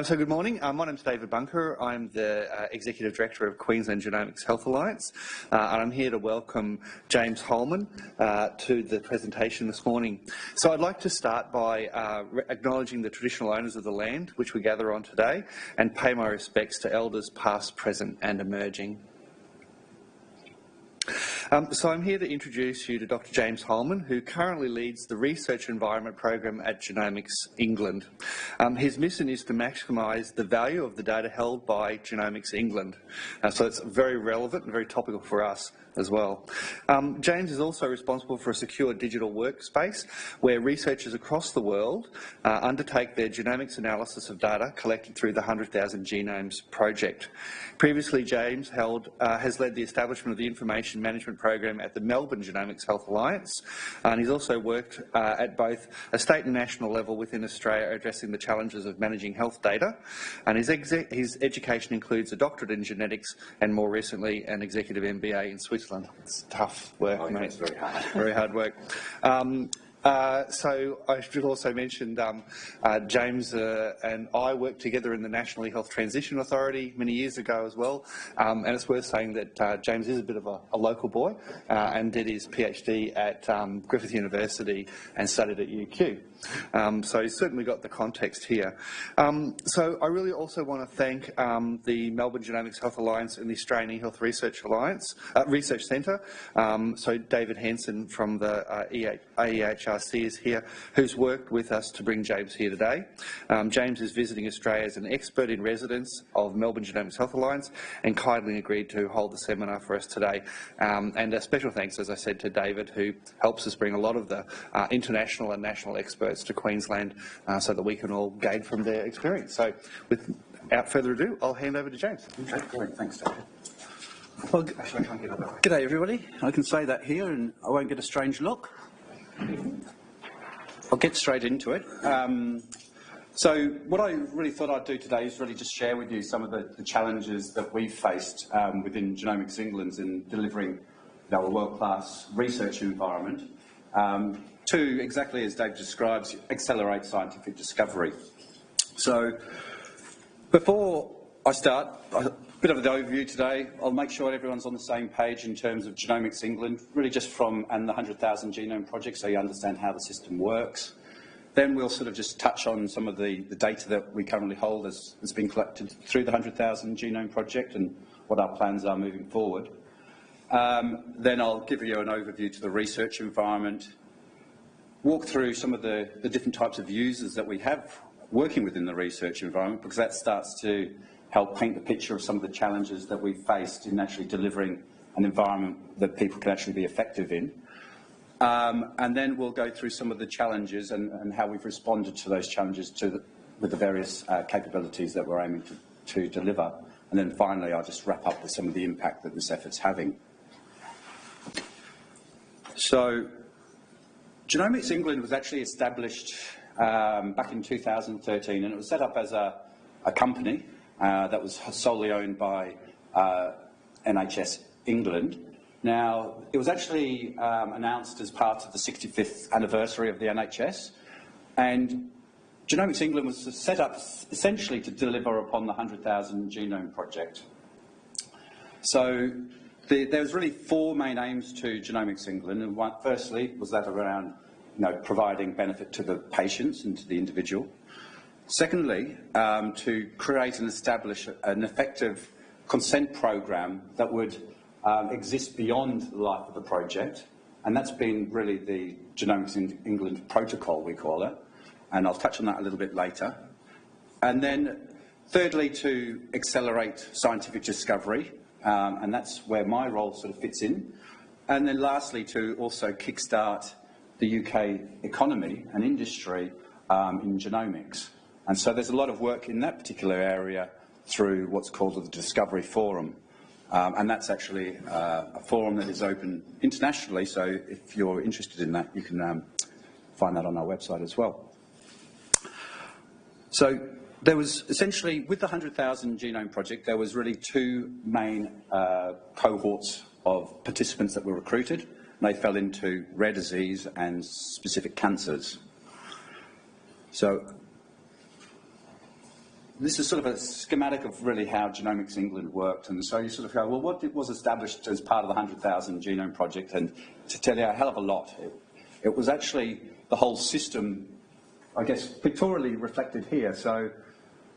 So good morning. My name's David Bunker. I'm the Executive Director of Queensland Genomics Health Alliance, and I'm here to welcome James Holman to the presentation this morning. So I'd like to start by acknowledging the traditional owners of the land which we gather on today and pay my respects to elders past, present and emerging. So I'm here to introduce you to Dr. James Holman, who currently leads the Research Environment Program at Genomics England. His mission is to maximise the value of the data held by Genomics England. So it's very relevant and very topical for us as well. James is also responsible for a secure digital workspace where researchers across the world undertake their genomics analysis of data collected through the 100,000 Genomes Project. Previously, James has led the establishment of the Information Management Program at the Melbourne Genomics Health Alliance, and he's also worked at both a state and national level within Australia addressing the challenges of managing health data. And his education includes a doctorate in genetics and more recently an executive MBA in Switzerland. It's tough work, mate. It's very hard. Very hard work. So I should also mention James and I worked together in the National Health Transition Authority many years ago as well, and it's worth saying that James is a bit of a local boy and did his PhD at Griffith University and studied at UQ. So he's certainly got the context here. So I really also want to thank the Melbourne Genomics Health Alliance and the Australian Health Research Alliance Research Centre. So David Henson from the AEHRC is here, who's worked with us to bring James here today. James is visiting Australia as an expert in residence of Melbourne Genomics Health Alliance and kindly agreed to hold the seminar for us today. And a special thanks, as I said, to David, who helps us bring a lot of the international and national experts to Queensland so that we can all gain from their experience. So without further ado, I'll hand over to James. Okay, great. Thanks, David. Well, actually, I can't get up. G'day, everybody. I can say that here and I won't get a strange look. I'll get straight into it. So what I really thought I'd do today is really just share with you some of the challenges that we've faced within Genomics England in delivering our world-class research environment to, exactly as Dave describes, accelerate scientific discovery. So before I start, a bit of an overview today. I'll make sure everyone's on the same page in terms of Genomics England, really just and the 100,000 Genome Project, so you understand how the system works. Then we'll sort of just touch on some of the data that we currently hold has been collected through the 100,000 Genome Project and what our plans are moving forward. Then I'll give you an overview to the research environment, walk through some of the different types of users that we have working within the research environment, because that starts to help paint the picture of some of the challenges that we've faced in actually delivering an environment that people can actually be effective in. And then we'll go through some of the challenges and how we've responded to those challenges with the various capabilities that we're aiming to deliver. And then finally, I'll just wrap up with some of the impact that this effort's having. So Genomics England was actually established back in 2013, and it was set up as a company that was solely owned by NHS England. Now, it was actually announced as part of the 65th anniversary of the NHS, and Genomics England was set up essentially to deliver upon the 100,000 Genome Project. So there was really four main aims to Genomics England, and firstly was that around providing benefit to the patients and to the individual. Secondly, to create and establish an effective consent program that would exist beyond the life of the project, and that's been really the Genomics England protocol, we call it, and I'll touch on that a little bit later. And then thirdly, to accelerate scientific discovery, and that's where my role sort of fits in. And then lastly, to also kickstart the UK economy and industry in genomics. And so there's a lot of work in that particular area through what's called the Discovery Forum. And that's actually a forum that is open internationally, so if you're interested in that, you can find that on our website as well. So there was essentially, with the 100,000 Genome Project, there was really two main cohorts of participants that were recruited, and they fell into rare disease and specific cancers. So this is sort of a schematic of really how Genomics England worked, and so you sort of go, well, what was established as part of the 100,000 Genome Project? And to tell you a hell of a lot, it was actually the whole system, I guess, pictorially reflected here. So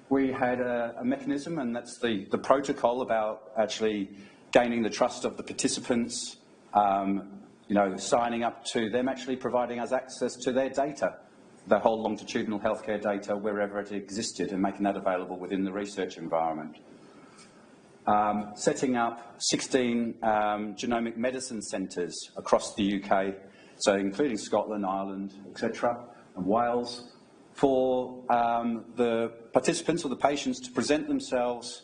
we had a mechanism, and that's the protocol about actually gaining the trust of the participants, signing up to them actually providing us access to their data, the whole longitudinal healthcare data wherever it existed, and making that available within the research environment. Setting up 16 genomic medicine centres across the UK, so including Scotland, Ireland, etc., and Wales, for the participants or the patients to present themselves,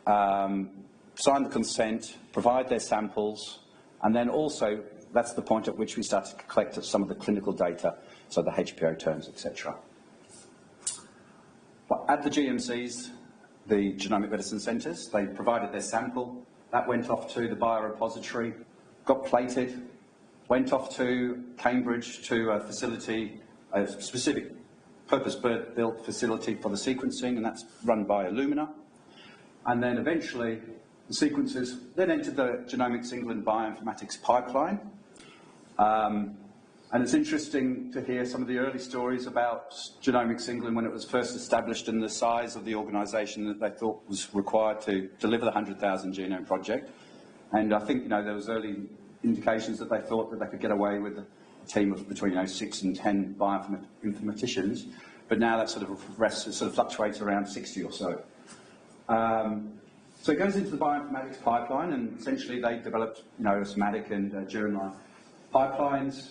sign the consent, provide their samples, and then also that's the point at which we start to collect some of the clinical data, so the HPO terms, etc. But at the GMCs, the Genomic Medicine Centres, they provided their sample, that went off to the biorepository, got plated, went off to Cambridge to a facility, a specific purpose-built facility for the sequencing, and that's run by Illumina. And then eventually, the sequences then entered the Genomics England bioinformatics pipeline. And it's interesting to hear some of the early stories about Genomics England when it was first established and the size of the organisation that they thought was required to deliver the 100,000 Genome Project. And I think, there was early indications that they thought that they could get away with a team of between 6 and 10 bioinformaticians, but now that sort of fluctuates around 60 or so. So it goes into the bioinformatics pipeline, and essentially they developed, somatic and germline pipelines.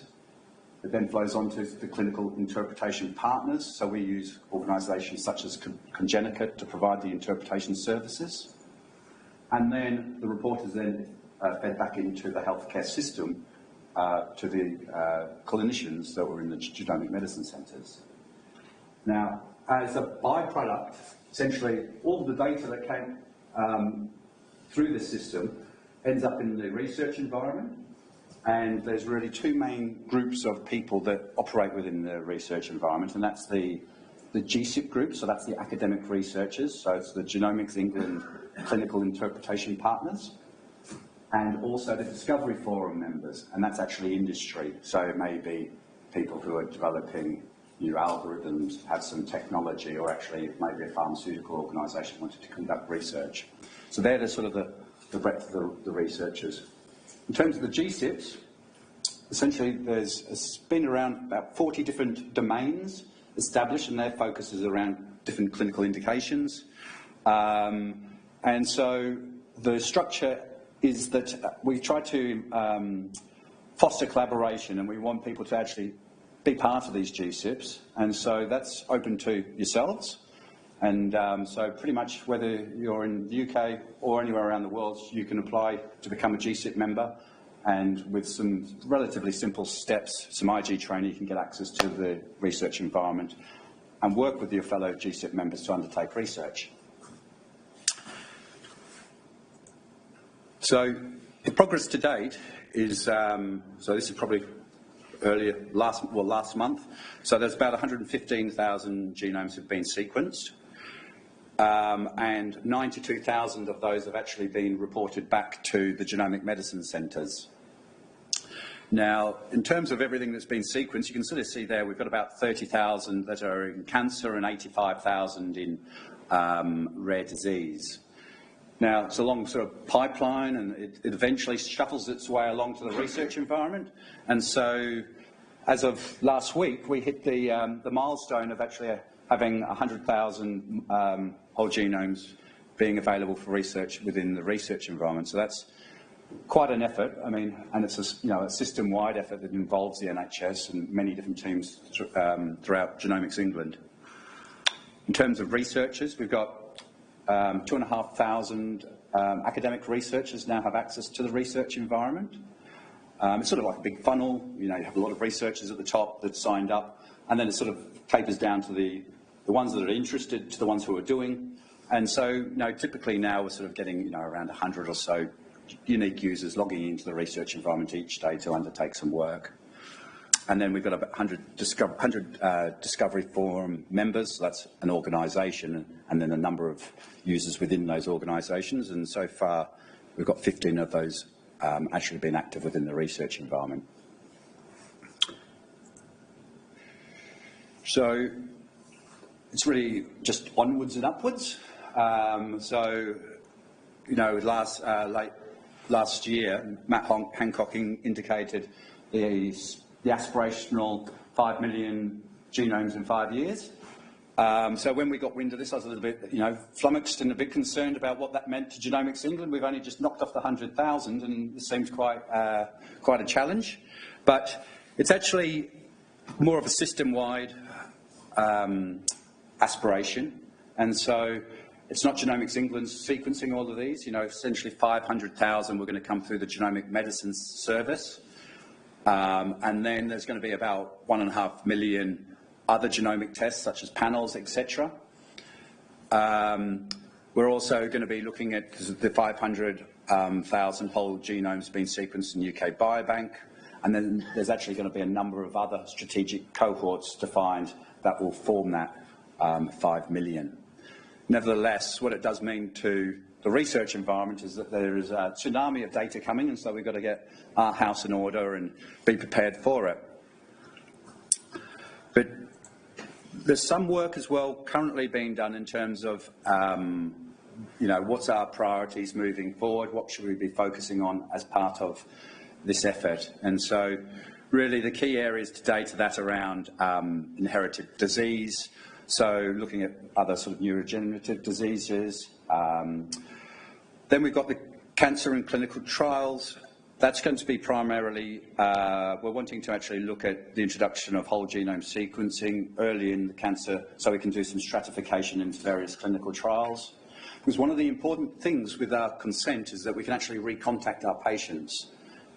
It then flows on to the clinical interpretation partners. So we use organisations such as Congenica to provide the interpretation services. And then the report is then fed back into the healthcare system to the clinicians that were in the genomic medicine centres. Now, as a byproduct, essentially all of the data that came through the system ends up in the research environment. And there's really two main groups of people that operate within the research environment, and that's the GSIP group, so that's the academic researchers, so it's the Genomics England Clinical Interpretation Partners, and also the Discovery Forum members, and that's actually industry, so it may be people who are developing new algorithms, have some technology, or actually maybe a pharmaceutical organisation wanted to conduct research. So they're the sort of the breadth of the researchers. In terms of the GSIPs, essentially there's been around about 40 different domains established, and their focus is around different clinical indications. And so the structure is that we try to foster collaboration, and we want people to actually be part of these GSIPs, and so that's open to yourselves. And so pretty much whether you're in the UK or anywhere around the world, you can apply to become a GSIP member, and with some relatively simple steps, some IG training, you can get access to the research environment and work with your fellow GSIP members to undertake research. So the progress to date is, so this is probably last month. So there's about 115,000 genomes have been sequenced. And 92,000 of those have actually been reported back to the genomic medicine centres. Now, in terms of everything that's been sequenced, you can sort of see there we've got about 30,000 that are in cancer and 85,000 in rare disease. Now, it's a long sort of pipeline, and it eventually shuffles its way along to the research environment. And so, as of last week, we hit the milestone of actually having 100,000 whole genomes being available for research within the research environment. So that's quite an effort. I mean, and it's a system-wide effort that involves the NHS and many different teams throughout Genomics England. In terms of researchers, we've got 2,500 academic researchers now have access to the research environment. It's sort of like a big funnel. You have a lot of researchers at the top that signed up, and then it sort of tapers down to the ones that are interested, to the ones who are doing. And so, typically now we're sort of getting, around 100 or so unique users logging into the research environment each day to undertake some work. And then we've got about 100 Discovery Forum members, so that's an organisation, and then a number of users within those organisations. And so far, we've got 15 of those actually been active within the research environment. So it's really just onwards and upwards. Last year, Matt Hancock indicated the aspirational 5 million genomes in 5 years. So when we got wind of this, I was a little bit, flummoxed and a bit concerned about what that meant to Genomics England. We've only just knocked off the 100,000, and this seems quite a challenge. But it's actually more of a system-wide aspiration, and so it's not Genomics England's sequencing all of these. Essentially 500,000 we're going to come through the Genomic Medicines Service, and then there's going to be about 1.5 million other genomic tests, such as panels, etc. We're also going to be looking at the 500,000 whole genomes being sequenced in UK Biobank, and then there's actually going to be a number of other strategic cohorts defined that will form that 5 million. Nevertheless, what it does mean to the research environment is that there is a tsunami of data coming, and so we've got to get our house in order and be prepared for it. But there's some work as well currently being done in terms of, what's our priorities moving forward, what should we be focusing on as part of this effort. And so really the key areas today to that around inherited disease, so looking at other sort of neurodegenerative diseases. Then we've got the cancer and clinical trials. That's going to be primarily, we're wanting to actually look at the introduction of whole genome sequencing early in the cancer so we can do some stratification into various clinical trials. Because one of the important things with our consent is that we can actually recontact our patients.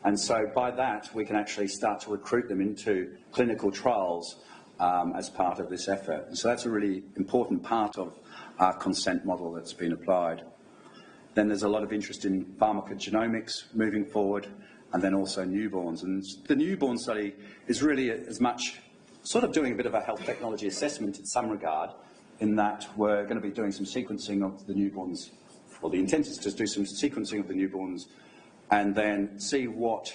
And so by that, we can actually start to recruit them into clinical trials as part of this effort. And so that's a really important part of our consent model that's been applied. Then there's a lot of interest in pharmacogenomics moving forward, and then also newborns. And the newborn study is really as much sort of doing a bit of a health technology assessment in some regard, in that we're going to be doing some sequencing of the newborns. Well, the intent is to do some sequencing of the newborns and then see what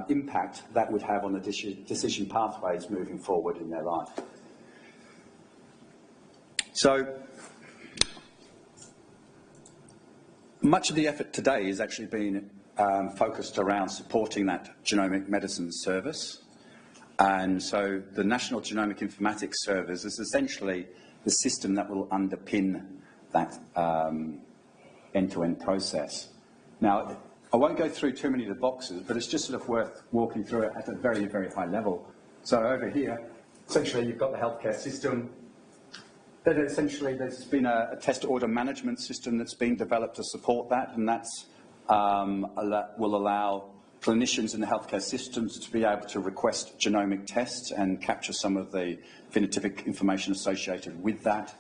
impact that would have on the decision pathways moving forward in their life. So much of the effort today has actually been focused around supporting that genomic medicine service. And so the National Genomic Informatics Service is essentially the system that will underpin that end-to-end process. Now, I won't go through too many of the boxes, but it's just sort of worth walking through it at a very, very high level. So over here, essentially you've got the healthcare system. Then essentially there's been a test order management system that's been developed to support that, and that's will allow clinicians in the healthcare systems to be able to request genomic tests and capture some of the phenotypic information associated with that.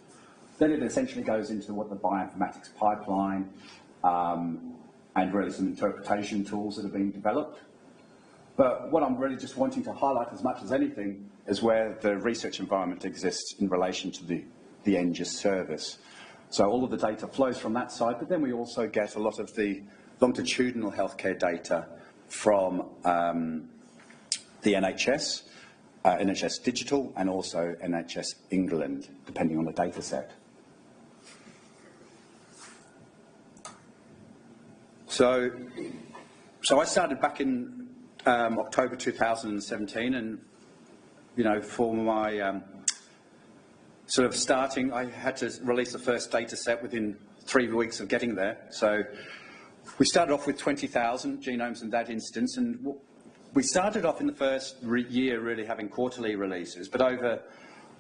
Then it essentially goes into what the bioinformatics pipeline and really some interpretation tools that have been developed. But what I'm really just wanting to highlight as much as anything is where the research environment exists in relation to the NGIS service. So all of the data flows from that side, but then we also get a lot of the longitudinal healthcare data from the NHS, NHS Digital, and also NHS England, depending on the data set. So I started back in October 2017, and for my sort of starting, I had to release the first data set within 3 weeks of getting there. So we started off with 20,000 genomes in that instance, and we started off in the first year really having quarterly releases, but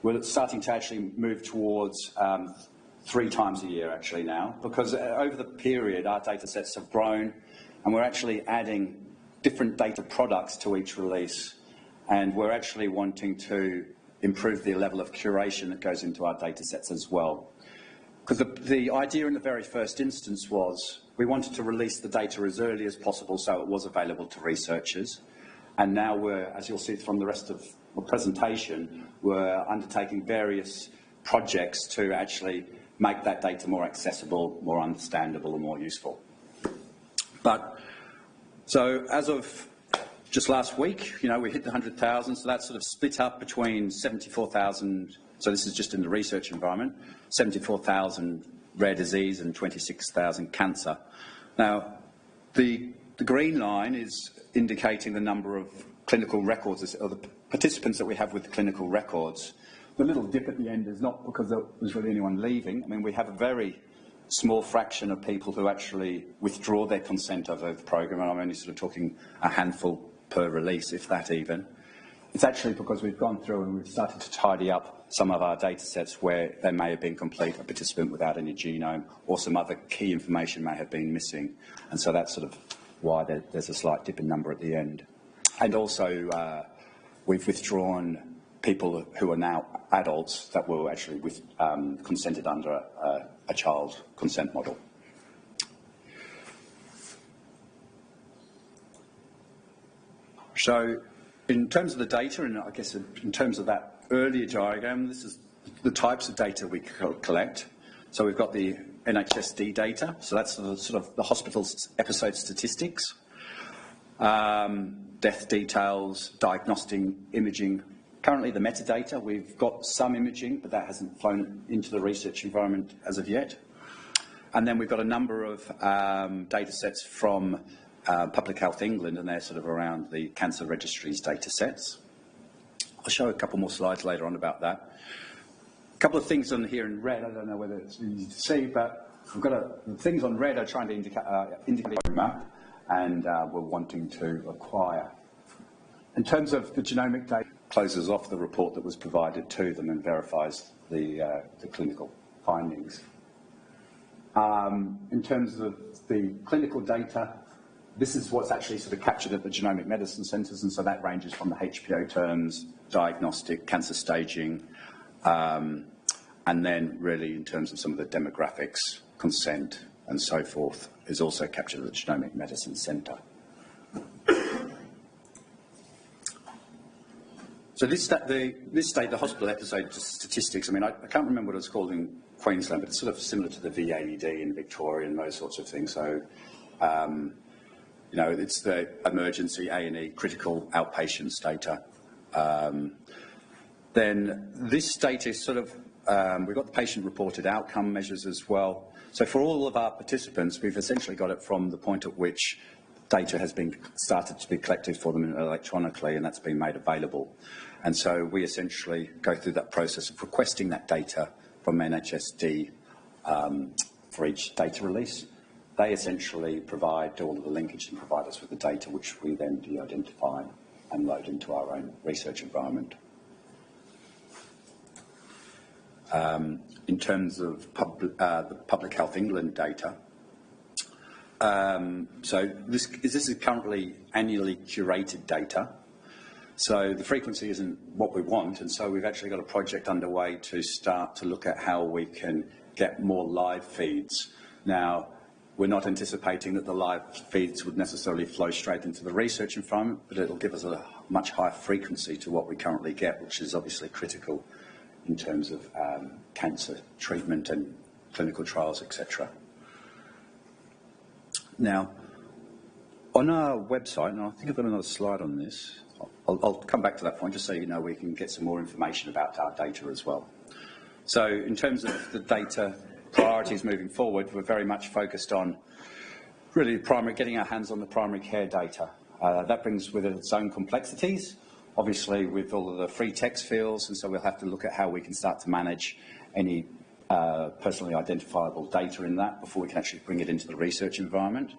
we're starting to actually move towards 3 times a year actually now, because over the period our data sets have grown and we're actually adding different data products to each release, and we're actually wanting to improve the level of curation that goes into our data sets as well. Because the idea in the very first instance was we wanted to release the data as early as possible so it was available to researchers, and now we're, as you'll see from the rest of the presentation, we're undertaking various projects to actually make that data more accessible, more understandable, and more useful. But so as of just last week, we hit the 100,000, so that's sort of split up between 74,000, so this is just in the research environment, 74,000 rare disease and 26,000 cancer. Now, the green line is indicating the number of clinical records, or the participants that we have with clinical records. The little dip at the end is not because there was really anyone leaving. I mean, we have a very small fraction of people who actually withdraw their consent over the program, and I'm only sort of talking a handful per release, if that even. It's actually because we've gone through and we've started to tidy up some of our data sets where there may have been complete a participant without any genome, or some other key information may have been missing. And so that's sort of why there's a slight dip in number at the end. And also, we've withdrawn people who are now adults that were actually consented under a child consent model. So in terms of the data, and I guess in terms of that earlier diagram, this is the types of data we collect. So we've got the NHSD data, so that's sort of the hospital's episode statistics, death details, diagnostic imaging. Currently the metadata, we've got some imaging, but that hasn't flown into the research environment as of yet. And then we've got a number of data sets from Public Health England, and they're sort of around the cancer registries data sets. I'll show a couple more slides later on about that. A couple of things on here in red, I don't know whether it's easy to see, but we've got the things on red are trying to indicate the map, and we're wanting to acquire. In terms of the genomic data, closes off the report that was provided to them and verifies the clinical findings. In terms of the clinical data, this is what's actually sort of captured at the genomic medicine centres, and so that ranges from the HPO terms, diagnostic, cancer staging, and then really in terms of some of the demographics, consent and so forth, is also captured at the Genomic Medicine Centre. So this state, the hospital episode statistics, I mean, I can't remember what it's called in Queensland, but it's sort of similar to the VAED in Victoria and those sorts of things. So, it's the emergency A&E critical outpatients data. Then this data is sort of, we've got the patient-reported outcome measures as well. So for all of our participants, we've essentially got it from the point at which data has been started to be collected for them electronically, and that's been made available. And so we essentially go through that process of requesting that data from NHSD for each data release. They essentially provide all of the linkage and provide us with the data, which we then de-identify and load into our own research environment. In terms of the Public Health England data, so this is currently annually curated data. So the frequency isn't what we want, and so we've actually got a project underway to start to look at how we can get more live feeds. Now, we're not anticipating that the live feeds would necessarily flow straight into the research environment, but it'll give us a much higher frequency to what we currently get, which is obviously critical in terms of cancer treatment and clinical trials, etc. Now, on our website, and I think I've got another slide on this, I'll come back to that point just so you know we can get some more information about our data as well. So in terms of the data priorities moving forward, we're very much focused on really getting our hands on the primary care data. That brings with it its own complexities, obviously with all of the free text fields, and so we'll have to look at how we can start to manage any personally identifiable data in that before we can actually bring it into the research environment,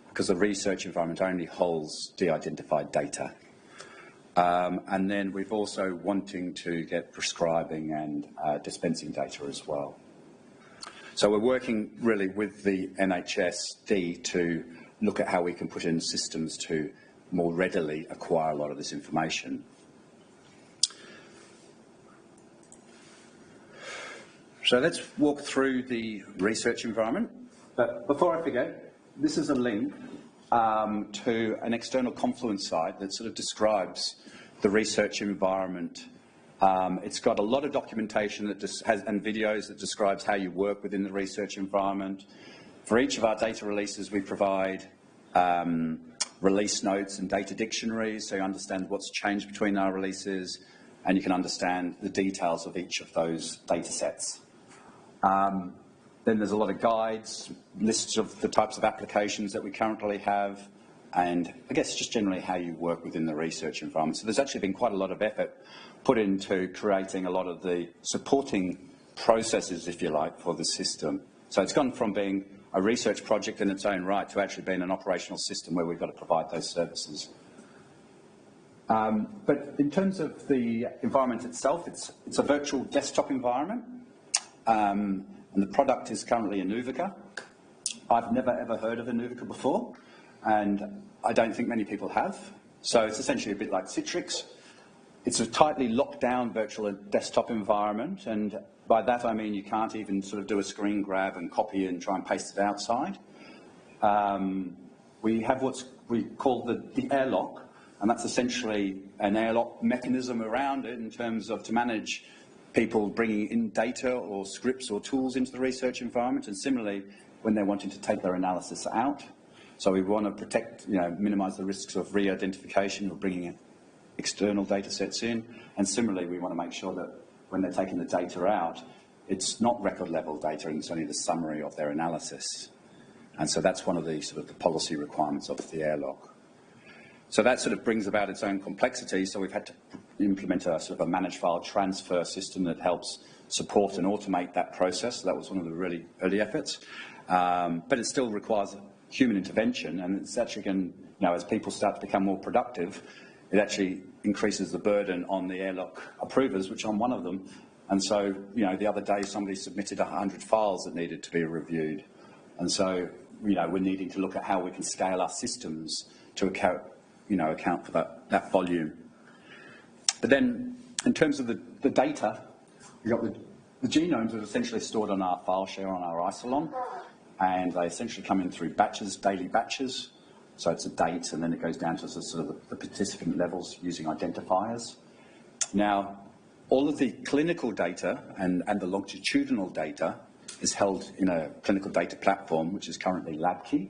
because the research environment only holds de-identified data. And then we've also wanting to get prescribing and dispensing data as well. So we're working really with the NHSD to look at how we can put in systems to more readily acquire a lot of this information. So let's walk through the research environment. But before I forget, this is a link to an external Confluence site that sort of describes the research environment It's got a lot of documentation that and videos that describes how you work within the research environment. For each of our data releases, we provide release notes and data dictionaries, so you understand what's changed between our releases, and you can understand the details of each of those data sets. Then there's a lot of guides, lists of the types of applications that we currently have, and I guess just generally how you work within the research environment. So there's actually been quite a lot of effort put into creating a lot of the supporting processes, if you like, for the system. So it's gone from being a research project in its own right to actually being an operational system where we've got to provide those services. But in terms of the environment itself, it's a virtual desktop environment, and the product is currently Inuvica. I've never ever heard of Inuvica before, and I don't think many people have. So it's essentially a bit like Citrix. It's a tightly locked down virtual desktop environment, and by that I mean you can't even sort of do a screen grab and copy and try and paste it outside. We have what we call the airlock, and that's essentially an airlock mechanism around it in terms of to manage people bringing in data or scripts or tools into the research environment, and similarly when they're wanting to take their analysis out. So we want to protect, minimise the risks of re-identification or bringing in external data sets in, and similarly we want to make sure that when they're taking the data out, it's not record level data and it's only the summary of their analysis. And so that's one of the sort of the policy requirements of the airlock. So that sort of brings about its own complexity, so we've had to implement a sort of a managed file transfer system that helps support and automate that process. So that was one of the really early efforts. But it still requires human intervention, and it's actually going, as people start to become more productive, it actually increases the burden on the airlock approvers, which I'm one of them. And so, the other day somebody submitted 100 files that needed to be reviewed. And so, we're needing to look at how we can scale our systems to account for that volume. But then, in terms of the data, we've got the genomes are essentially stored on our file share on our Isilon, and they essentially come in through batches, daily batches. So it's a date, and then it goes down to sort of the participant levels using identifiers. Now, all of the clinical data and the longitudinal data is held in a clinical data platform, which is currently LabKey.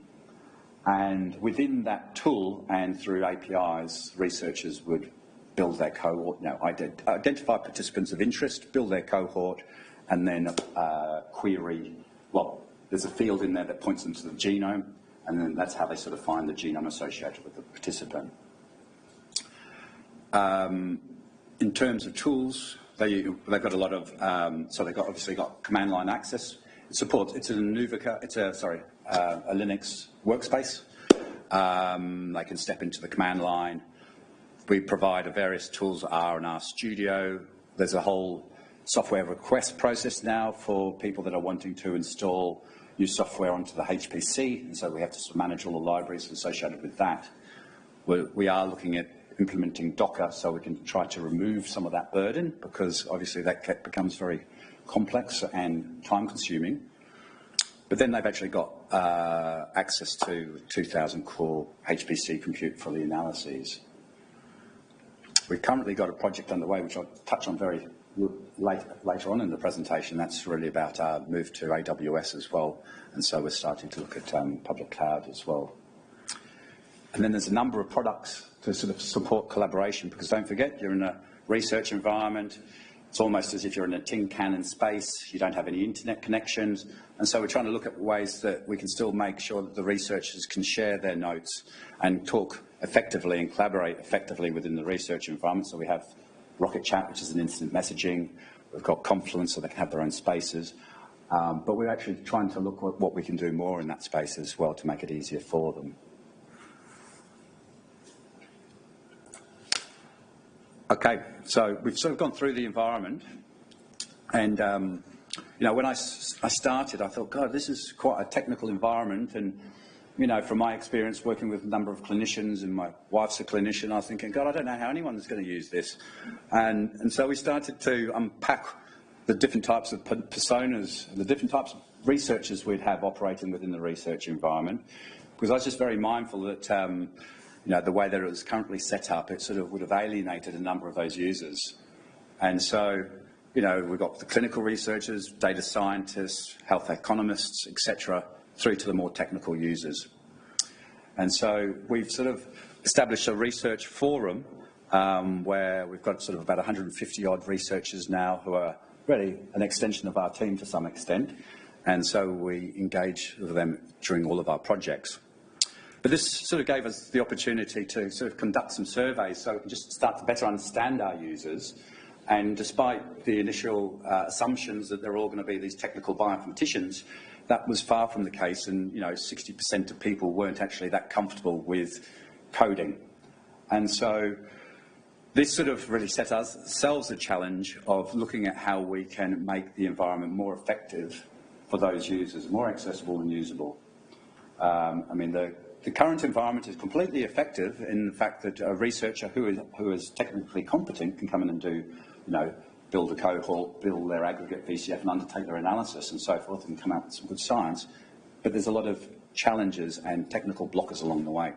And within that tool and through APIs, researchers would build their cohort, identify participants of interest, build their cohort, and then query. Well, there's a field in there that points them to the genome, and then that's how they sort of find the genome associated with the participant. In terms of tools, they've got a lot of, so they've obviously got command line access. It's a Inuvica, a Linux workspace. They can step into the command line. We provide various tools, R and R Studio. There's a whole software request process now for people that are wanting to install new software onto the HPC, and so we have to sort of manage all the libraries associated with that. We are looking at implementing Docker so we can try to remove some of that burden, because obviously that becomes very complex and time-consuming. But then they've actually got access to 2,000 core HPC compute for the analyses. We've currently got a project underway, which I'll touch on very later on in the presentation. That's really about our move to AWS as well, and so we're starting to look at public cloud as well. And then there's a number of products to sort of support collaboration, because don't forget, you're in a research environment. It's almost as if you're in a tin can in space. You don't have any internet connections, and so we're trying to look at ways that we can still make sure that the researchers can share their notes and talk effectively and collaborate effectively within the research environment. So we have Rocket Chat, which is an instant messaging. We've got Confluence, so they can have their own spaces. But we're actually trying to look at what we can do more in that space as well to make it easier for them. Okay, so we've sort of gone through the environment, and when I started, I thought, God, this is quite a technical environment, and from my experience working with a number of clinicians, and my wife's a clinician, I was thinking, God, I don't know how anyone's going to use this. And so we started to unpack the different types of personas, the different types of researchers we'd have operating within the research environment, because I was just very mindful that the way that it was currently set up, it sort of would have alienated a number of those users. And so, you know, we've got the clinical researchers, data scientists, health economists, etc., through to the more technical users. And so we've sort of established a research forum where we've got sort of about 150 odd researchers now who are really an extension of our team to some extent. And so we engage with them during all of our projects. But this sort of gave us the opportunity to sort of conduct some surveys so we can just start to better understand our users. And despite the initial assumptions that they're all going to be these technical bioinformaticians, that was far from the case, and 60% of people weren't actually that comfortable with coding. And so this sort of really set ourselves a challenge of looking at how we can make the environment more effective for those users, more accessible and usable. I mean, the current environment is completely effective in the fact that a researcher who is technically competent can come in and do, build a cohort, build their aggregate VCF and undertake their analysis and so forth and come out with some good science. But there's a lot of challenges and technical blockers along the way.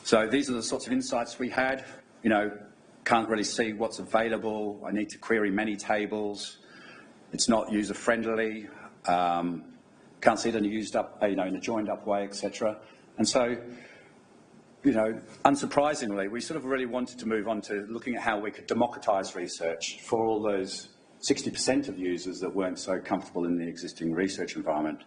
So these are the sorts of insights we had. Can't really see what's available. I need to query many tables. It's not user-friendly. Can't see it in a in a joined-up way, etc. And so, unsurprisingly, we sort of really wanted to move on to looking at how we could democratise research for all those 60% of users that weren't so comfortable in the existing research environment.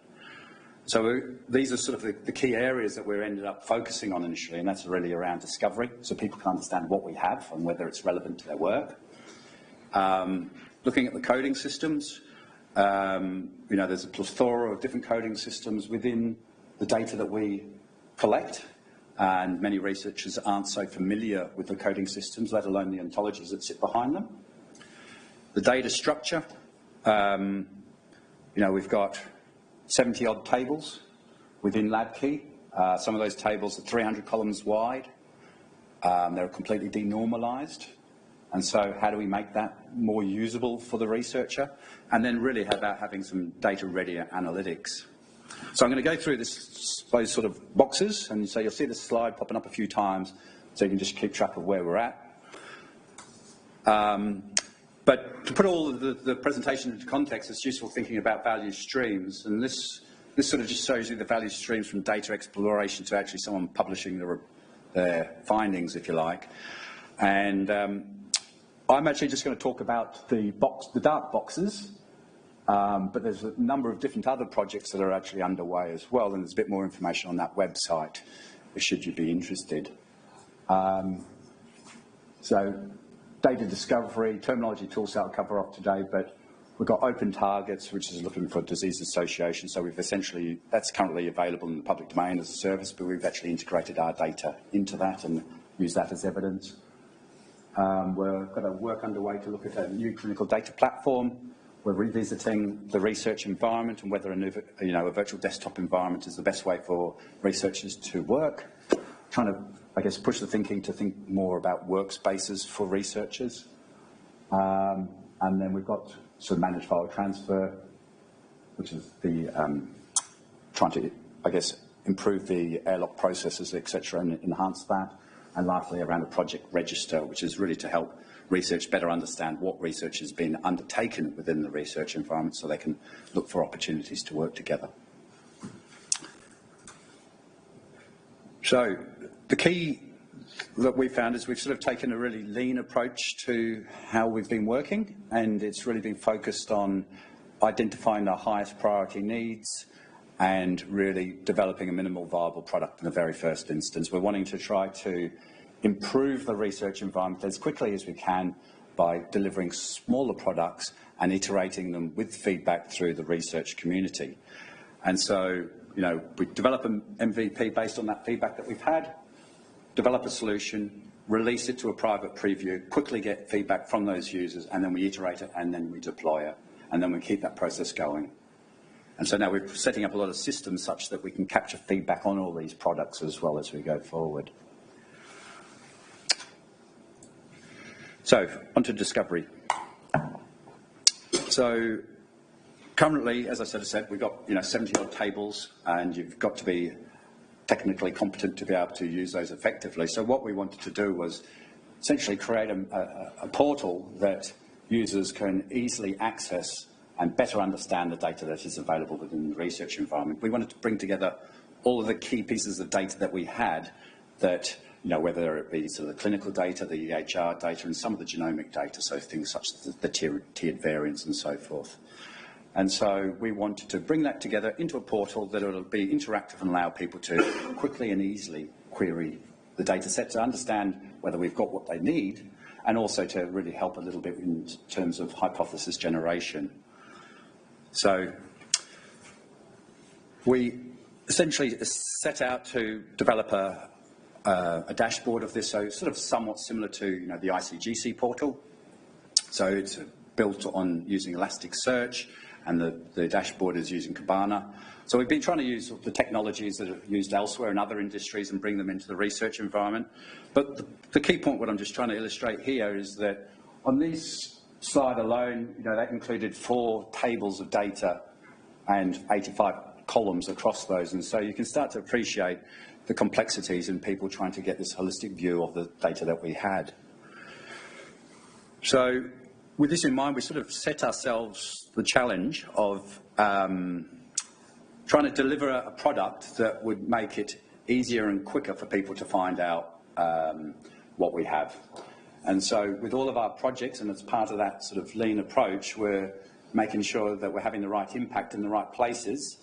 So these are sort of the key areas that we ended up focusing on initially, and that's really around discovery, so people can understand what we have and whether it's relevant to their work. Looking at the coding systems, there's a plethora of different coding systems within the data that we collect, and many researchers aren't so familiar with the coding systems, let alone the ontologies that sit behind them. The data structure, we've got 70-odd tables within LabKey. Some of those tables are 300 columns wide. They're completely denormalized. And so how do we make that more usable for the researcher? And then really about having some data-ready analytics. So I'm going to go through those sort of boxes, and so you'll see this slide popping up a few times, so you can just keep track of where we're at. But to put all of the presentation into context, it's useful thinking about value streams, and this sort of just shows you the value streams from data exploration to actually someone publishing their findings, if you like. And I'm actually just going to talk about the dark boxes, but there's a number of different other projects that are actually underway as well, and there's a bit more information on that website, should you be interested. So data discovery, terminology Toolset I'll cover off today, but we've got open targets, which is looking for disease association. So we've essentially, that's currently available in the public domain as a service, but we've actually integrated our data into that and use that as evidence. We've got a work underway to look at a new clinical data platform. We're revisiting the research environment and whether a virtual desktop environment is the best way for researchers to work. Trying to, I guess, push the thinking to think more about workspaces for researchers. And then we've got sort of managed file transfer, which is the trying to, I guess, improve the airlock processes, etc., and enhance that. And lastly, around a project register, which is really to help research better understand what research has been undertaken within the research environment so they can look for opportunities to work together. So the key that we found is we've sort of taken a really lean approach to how we've been working, and it's really been focused on identifying our highest priority needs and really developing a minimal viable product in the very first instance. We're wanting to try to improve the research environment as quickly as we can by delivering smaller products and iterating them with feedback through the research community. And so, we develop an MVP based on that feedback that we've had, develop a solution, release it to a private preview, quickly get feedback from those users, and then we iterate it, and then we deploy it, and then we keep that process going. And so now we're setting up a lot of systems such that we can capture feedback on all these products as well as we go forward. So, onto discovery. So, currently, as I said, we've got 70-odd tables, and you've got to be technically competent to be able to use those effectively. So what we wanted to do was essentially create a portal that users can easily access and better understand the data that is available within the research environment. We wanted to bring together all of the key pieces of data that we had that, whether it be sort of the clinical data, the EHR data, and some of the genomic data, so things such as the tiered variants and so forth. And so we wanted to bring that together into a portal that will be interactive and allow people to quickly and easily query the data set to understand whether we've got what they need, and also to really help a little bit in terms of hypothesis generation. So we essentially set out to develop a dashboard of this, so sort of somewhat similar to the ICGC portal. So it's built on using Elasticsearch, and the dashboard is using Kibana. So we've been trying to use the technologies that are used elsewhere in other industries and bring them into the research environment. But the key point, what I'm just trying to illustrate here, is that on this slide alone, that included 4 tables of data and 85 columns across those. And so you can start to appreciate the complexities in people trying to get this holistic view of the data that we had. So with this in mind, we sort of set ourselves the challenge of trying to deliver a product that would make it easier and quicker for people to find out what we have. And so with all of our projects, and as part of that sort of lean approach, we're making sure that we're having the right impact in the right places.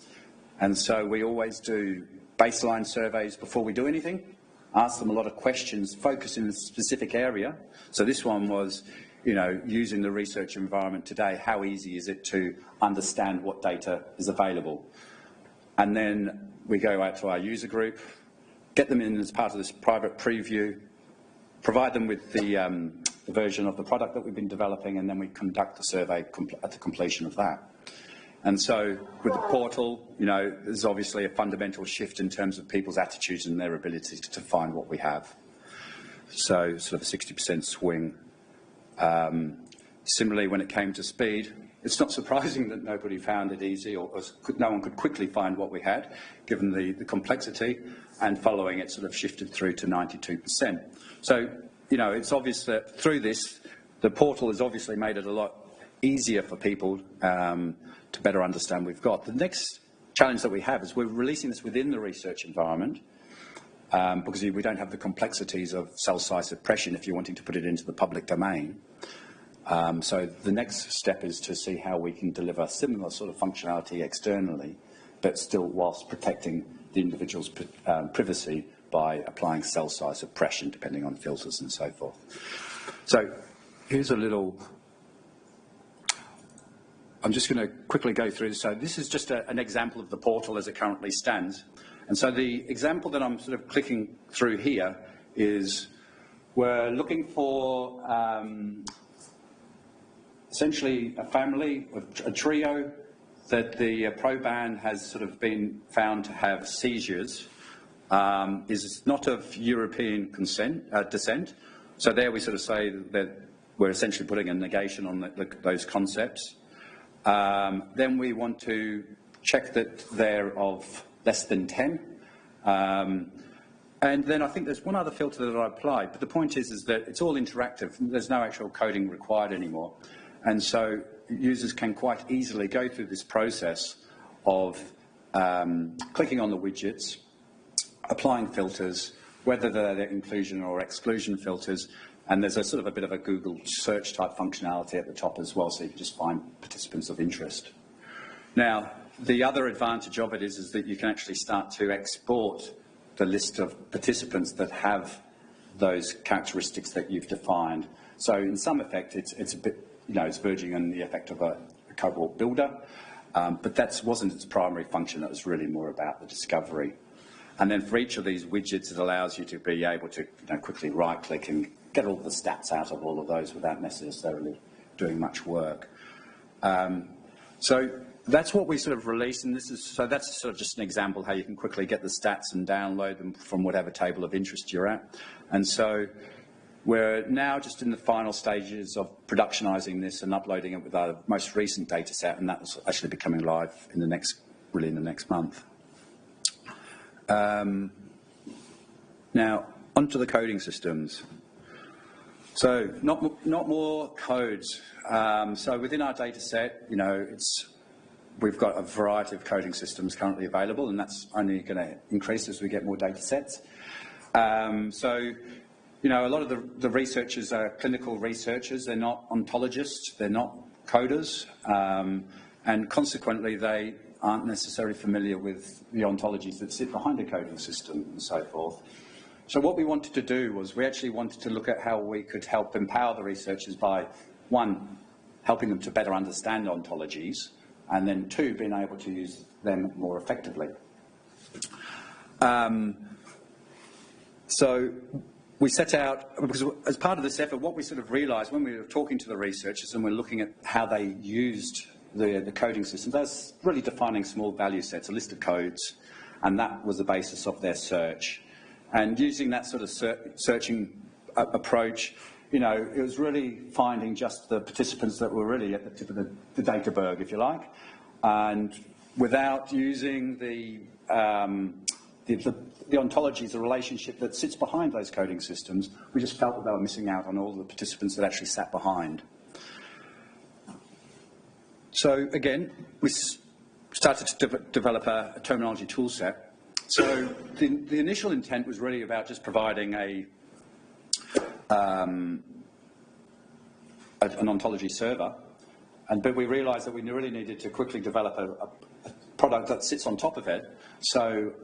And so we always do baseline surveys before we do anything, ask them a lot of questions, focus in a specific area. So this one was, using the research environment today, how easy is it to understand what data is available? And then we go out to our user group, get them in as part of this private preview, provide them with the version of the product that we've been developing, and then we conduct the survey at the completion of that. And so with the portal, there's obviously a fundamental shift in terms of people's attitudes and their ability to find what we have. So sort of a 60% swing. Similarly, when it came to speed, it's not surprising that nobody found it easy, or no one could quickly find what we had, given the complexity, and following it sort of shifted through to 92%. So, it's obvious that through this, the portal has obviously made it a lot easier for people to better understand what we've got. The next challenge that we have is we're releasing this within the research environment, because we don't have the complexities of cell size suppression if you're wanting to put it into the public domain. So the next step is to see how we can deliver similar sort of functionality externally, but still whilst protecting the individual's privacy by applying cell size suppression depending on filters and so forth. So here's a little, I'm just going to quickly go through this. So this is just an example of the portal as it currently stands. And so the example that I'm sort of clicking through here is we're looking for essentially a family, a trio that the proband has sort of been found to have seizures, is not of European descent. So there we sort of say that we're essentially putting a negation on those concepts. Then we want to check that they're of less than 10. And then I think there's one other filter that I applied, but the point is that it's all interactive. There's no actual coding required anymore. And so users can quite easily go through this process of clicking on the widgets, applying filters, whether they're inclusion or exclusion filters, and there's a sort of a bit of a Google search type functionality at the top as well, so you can just find participants of interest. Now, the other advantage of it is that you can actually start to export the list of participants that have those characteristics that you've defined. So in some effect, it's a bit, it's verging on the effect of a cohort builder, but that wasn't its primary function. It was really more about the discovery. And then for each of these widgets, it allows you to be able to quickly right-click and get all the stats out of all of those without necessarily doing much work. So that's what we sort of released, and so that's sort of just an example how you can quickly get the stats and download them from whatever table of interest you're at. And so we're now just in the final stages of productionising this and uploading it with our most recent data set, and that's actually becoming live in the next month. Now, onto the coding systems. So not more codes. So within our data set, we've got a variety of coding systems currently available, and that's only going to increase as we get more data sets. A lot of the researchers are clinical researchers. They're not ontologists. They're not coders. And consequently, they aren't necessarily familiar with the ontologies that sit behind a coding system and so forth. So what we wanted to do was we actually wanted to look at how we could help empower the researchers by, one, helping them to better understand ontologies, and then two, being able to use them more effectively. So we set out, because as part of this effort, what we sort of realised when we were talking to the researchers and we're looking at how they used the coding systems, that's really defining small value sets, a list of codes, and that was the basis of their search. And using that sort of searching approach, it was really finding just the participants that were really at the tip of the data berg, if you like, and without using the ontologies, the relationship that sits behind those coding systems, we just felt that they were missing out on all the participants that actually sat behind. So again, we started to develop a terminology toolset. So the initial intent was really about just providing an ontology server, but we realised that we really needed to quickly develop a product that sits on top of it, so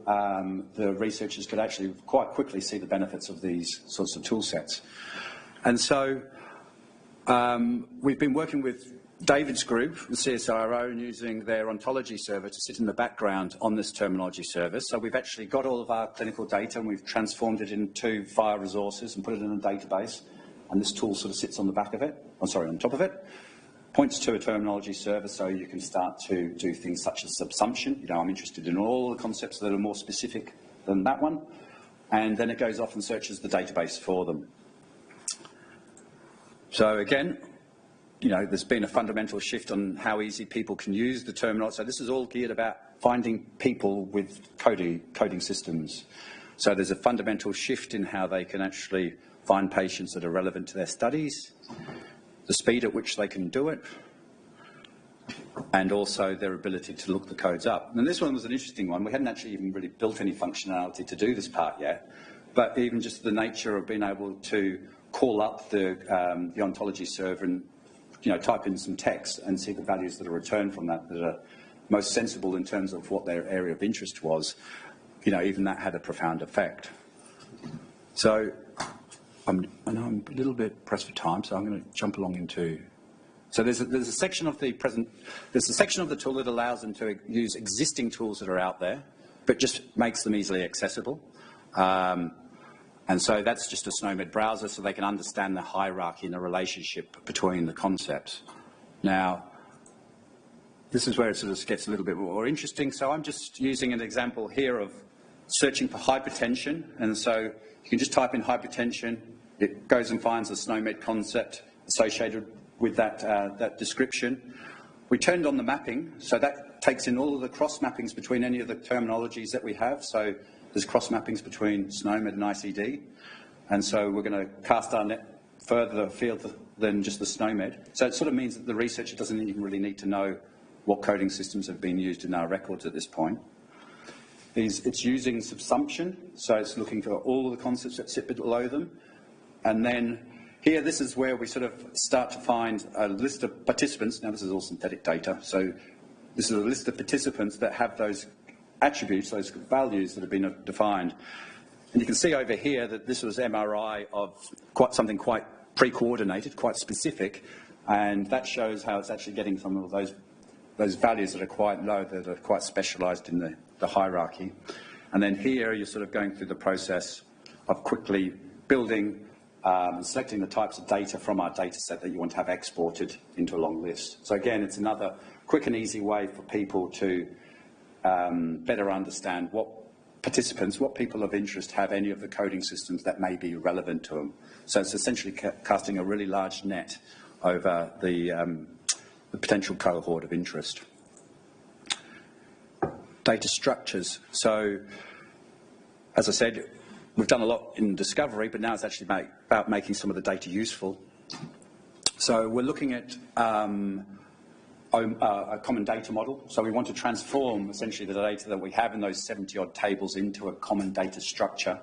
the researchers could actually quite quickly see the benefits of these sorts of tool sets. And so we've been working with David's group, the CSIRO, and using their ontology server to sit in the background on this terminology service. So we've actually got all of our clinical data and we've transformed it into file resources and put it in a database. And this tool sort of sits on the back of it, on top of it, points to a terminology server so you can start to do things such as subsumption. I'm interested in all the concepts that are more specific than that one. And then it goes off and searches the database for them. So again, there's been a fundamental shift on how easy people can use the terminology. So this is all geared about finding people with coding systems. So there's a fundamental shift in how they can actually find patients that are relevant to their studies, the speed at which they can do it, and also their ability to look the codes up. And this one was an interesting one. We hadn't actually even really built any functionality to do this part yet, but even just the nature of being able to call up the ontology server and type in some text and see the values that are returned from that are most sensible in terms of what their area of interest was, even that had a profound effect. So I know I'm a little bit pressed for time, so I'm going to jump along into. So there's a section of the tool that allows them to use existing tools that are out there, but just makes them easily accessible. And so that's just a SNOMED browser, so they can understand the hierarchy and the relationship between the concepts. Now, this is where it sort of gets a little bit more interesting. So I'm just using an example here of searching for hypertension. And so you can just type in hypertension. It goes and finds a SNOMED concept associated with that description. We turned on the mapping, so that takes in all of the cross mappings between any of the terminologies that we have. So there's cross mappings between SNOMED and ICD. And so we're going to cast our net further afield than just the SNOMED. So it sort of means that the researcher doesn't even really need to know what coding systems have been used in our records at this point. It's using subsumption, so it's looking for all the concepts that sit below them. And then here, this is where we sort of start to find a list of participants. Now, this is all synthetic data. So this is a list of participants that have those attributes, those values that have been defined. And you can see over here that this was MRI of something quite pre-coordinated, quite specific, and that shows how it's actually getting some of those values that are quite low, that are quite specialised in the hierarchy. And then here you're sort of going through the process of quickly building and selecting the types of data from our data set that you want to have exported into a long list. So again, it's another quick and easy way for people to better understand what people of interest have any of the coding systems that may be relevant to them. So it's essentially casting a really large net over the potential cohort of interest. Data structures. So, as I said, we've done a lot in discovery, but now it's actually about making some of the data useful. So we're looking at a common data model. So we want to transform essentially the data that we have in those 70-odd tables into a common data structure.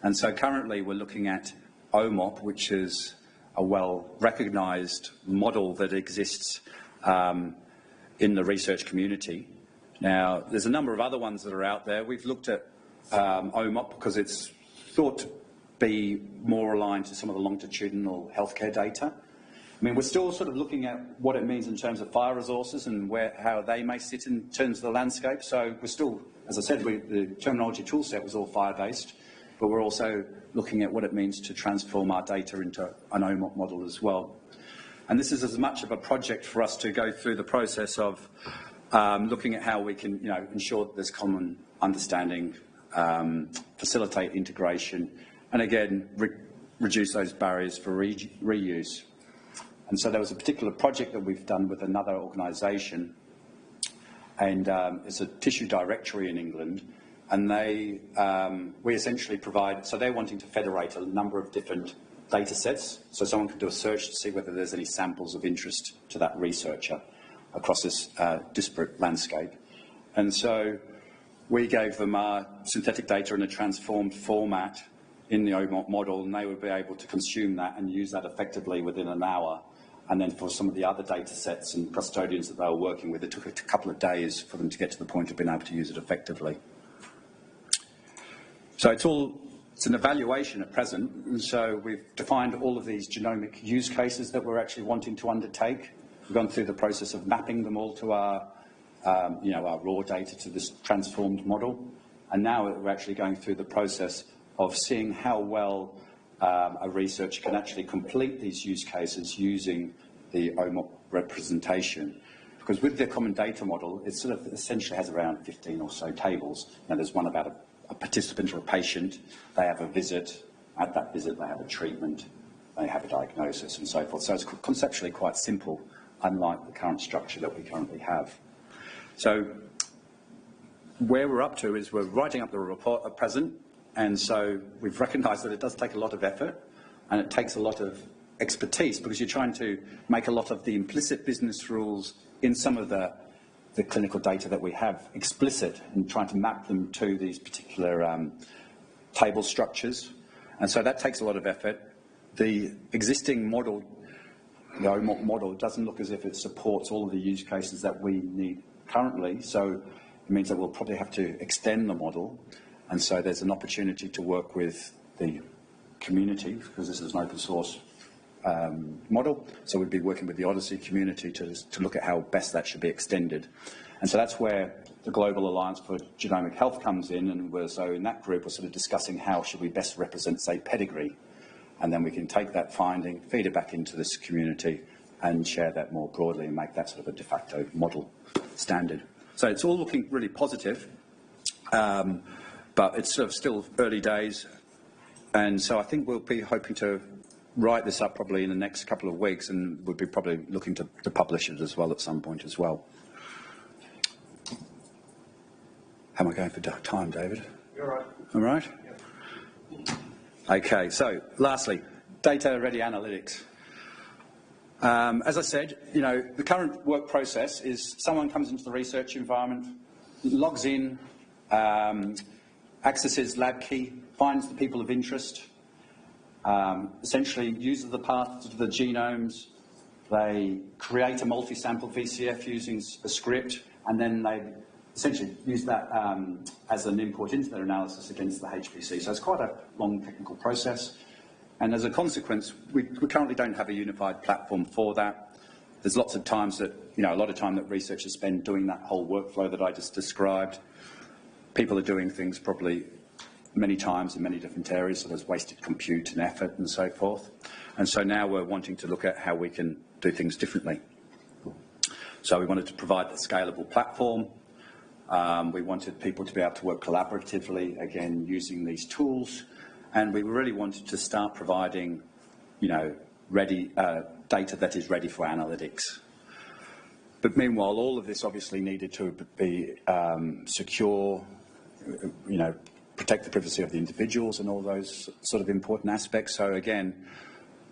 And so currently we're looking at OMOP, which is a well-recognised model that exists in the research community. Now, there's a number of other ones that are out there. We've looked at OMOP because it's thought to be more aligned to some of the longitudinal healthcare data. I mean, we're still sort of looking at what it means in terms of fire resources and how they may sit in terms of the landscape. So we're still, as I said, the terminology toolset was all fire-based, but we're also looking at what it means to transform our data into an OMOP model as well. And this is as much of a project for us to go through the process of looking at how we can, ensure that there's common understanding, facilitate integration, and again, reduce those barriers for reuse. And so there was a particular project that we've done with another organisation, and it's a tissue directory in England, and we essentially provide, so they're wanting to federate a number of different data sets, so someone can do a search to see whether there's any samples of interest to that researcher across this disparate landscape. And so we gave them our synthetic data in a transformed format in the OMOP model, and they would be able to consume that and use that effectively within an hour. And then for some of the other data sets and custodians that they were working with, it took a couple of days for them to get to the point of being able to use it effectively. So it's an evaluation at present, and so we've defined all of these genomic use cases that we're actually wanting to undertake. We've gone through the process of mapping them all to our raw data to this transformed model, and now we're actually going through the process of seeing how well a researcher can actually complete these use cases using the OMOP representation. Because with the common data model, it sort of essentially has around 15 or so tables. Now there's one about a participant or a patient, they have a visit, at that visit they have a treatment, they have a diagnosis and so forth. So it's conceptually quite simple, unlike the current structure that we currently have. So where we're up to is we're writing up the report at present, and so we've recognised that it does take a lot of effort and it takes a lot of expertise because you're trying to make a lot of the implicit business rules in some of the clinical data that we have explicit and trying to map them to these particular table structures. And so that takes a lot of effort. The existing model, the OMOP model, doesn't look as if it supports all of the use cases that we need currently. So it means that we'll probably have to extend the model. And so there's an opportunity to work with the community because this is an open source model. So we'd be working with the Odyssey community to look at how best that should be extended. And so that's where the Global Alliance for Genomic Health comes in, and so in that group we're sort of discussing how should we best represent, say, pedigree. And then we can take that finding, feed it back into this community and share that more broadly and make that sort of a de facto model standard. So it's all looking really positive, but it's sort of still early days. And so I think we'll be hoping to write this up probably in the next couple of weeks, and we'll be probably looking to publish it as well at some point as well. How am I going for time, David? You're right. All right? Yep. Okay, so lastly, data-ready analytics. As I said, the current work process is someone comes into the research environment, logs in, accesses lab key, finds the people of interest, essentially uses the path to the genomes, they create a multi-sample VCF using a script, and then they essentially use that as an input into their analysis against the HPC. So it's quite a long technical process. And as a consequence, we currently don't have a unified platform for that. There's lots of times that, a lot of time that researchers spend doing that whole workflow that I just described. People are doing things probably many times in many different areas, so there's wasted compute and effort and so forth. And so now we're wanting to look at how we can do things differently. So we wanted to provide a scalable platform. We wanted people to be able to work collaboratively, again, using these tools. And we really wanted to start providing, ready data that is ready for analytics. But meanwhile, all of this obviously needed to be secure, protect the privacy of the individuals and all those sort of important aspects. So again,